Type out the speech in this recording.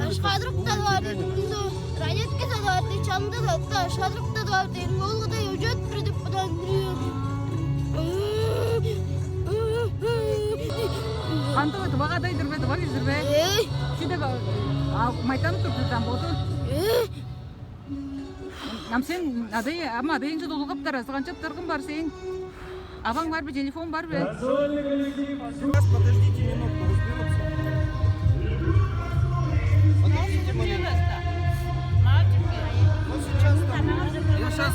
Aşağıdırıkta da var. Radyetka da var. Çamda da var. Aşağıdırıkta da var. Olgu da yücet pridip budan duruyor. Kanto itu baga da idur be, bagi idur be. Şide ba, maytan tutup botu. Namsen adayı ama adayınca dolu kaptara, sıkançap tarkın var senin. Abang var bir telefon var be. Подождите минутку, разберутся. Подождите маленько. Ну сейчас там. Я сейчас...